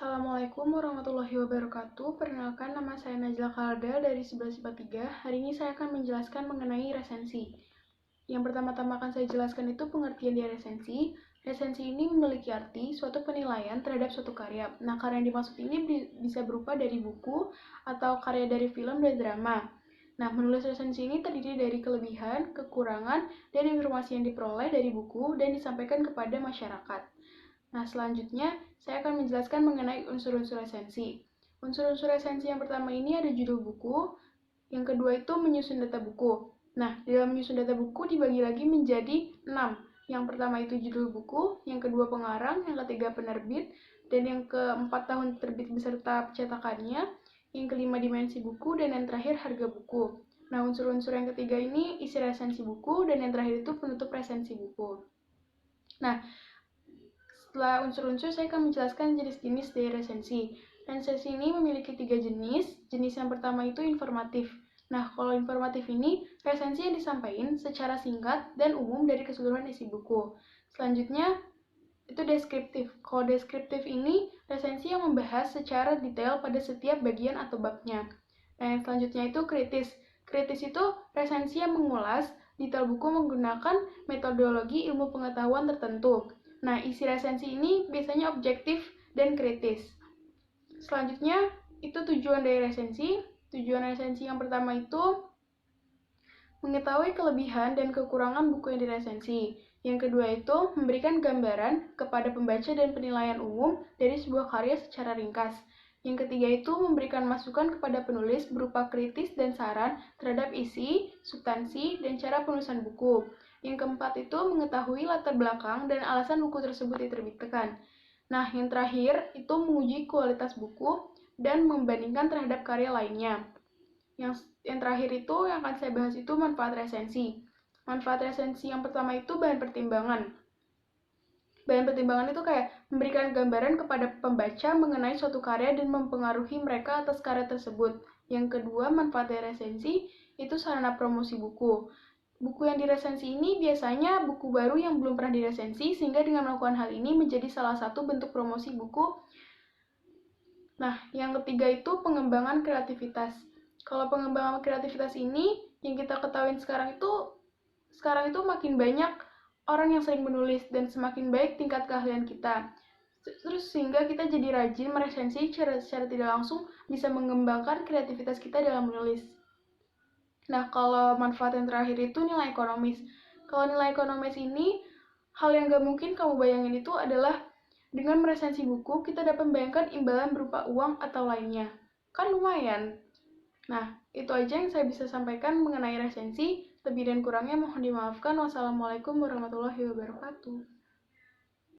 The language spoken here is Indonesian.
Assalamualaikum warahmatullahi wabarakatuh. Perkenalkan, nama saya Najla Kalda dari 11 IPA 3. Hari ini saya akan menjelaskan mengenai resensi. Yang pertama-tama akan saya jelaskan itu pengertian dari resensi. Resensi ini memiliki arti suatu penilaian terhadap suatu karya. Nah, karya yang dimaksud ini bisa berupa dari buku atau karya dari film dan drama. Nah, menulis resensi ini terdiri dari kelebihan, kekurangan, dan informasi yang diperoleh dari buku dan disampaikan kepada masyarakat. Nah, selanjutnya saya akan menjelaskan mengenai unsur-unsur resensi. Unsur-unsur resensi yang pertama ini ada judul buku, yang kedua itu menyusun data buku. Nah, di dalam menyusun data buku dibagi lagi menjadi 6. Yang pertama itu judul buku, yang kedua pengarang, yang ketiga penerbit, dan yang keempat tahun terbit beserta cetakannya, yang kelima dimensi buku, dan yang terakhir harga buku. Nah, unsur-unsur yang ketiga ini isi resensi buku, dan yang terakhir itu penutup resensi buku. Nah, setelah unsur-unsur, saya akan menjelaskan jenis-jenis dari resensi. Resensi ini memiliki 3 jenis. Jenis yang pertama itu informatif. Nah, kalau informatif ini, resensi yang disampaikan secara singkat dan umum dari keseluruhan isi buku. Selanjutnya, itu deskriptif. Kalau deskriptif ini, resensi yang membahas secara detail pada setiap bagian atau babnya. Nah, yang selanjutnya itu kritis. Kritis itu resensi yang mengulas detail buku menggunakan metodologi ilmu pengetahuan tertentu. Nah, isi resensi ini biasanya objektif dan kritis. Selanjutnya, itu tujuan dari resensi. Tujuan resensi yang pertama itu mengetahui kelebihan dan kekurangan buku yang diresensi. Yang kedua itu memberikan gambaran kepada pembaca dan penilaian umum dari sebuah karya secara ringkas. Yang ketiga itu memberikan masukan kepada penulis berupa kritis dan saran terhadap isi, substansi, dan cara penulisan buku. Yang keempat itu mengetahui latar belakang dan alasan buku tersebut diterbitkan. Nah, yang terakhir itu menguji kualitas buku dan membandingkan terhadap karya lainnya. Yang terakhir itu yang akan saya bahas itu manfaat resensi. Manfaat resensi yang pertama itu bahan pertimbangan. Bahan pertimbangan itu kayak memberikan gambaran kepada pembaca mengenai suatu karya dan mempengaruhi mereka atas karya tersebut. Yang kedua, manfaat dari resensi itu sarana promosi buku. Buku yang diresensi ini biasanya buku baru yang belum pernah diresensi, sehingga dengan melakukan hal ini menjadi salah satu bentuk promosi buku. Nah, yang ketiga itu pengembangan kreativitas. Kalau pengembangan kreativitas ini, yang kita ketahui sekarang itu makin banyak orang yang sering menulis dan semakin baik tingkat keahlian kita. Terus sehingga kita jadi rajin meresensi secara tidak langsung bisa mengembangkan kreativitas kita dalam menulis. Nah, kalau manfaat yang terakhir itu nilai ekonomis. Kalau nilai ekonomis ini, hal yang gak mungkin kamu bayangin itu adalah dengan meresensi buku, kita dapat membayangkan imbalan berupa uang atau lainnya. Kan lumayan. Nah, itu aja yang saya bisa sampaikan mengenai resensi. Lebih dan kurangnya mohon dimaafkan. Wassalamualaikum warahmatullahi wabarakatuh.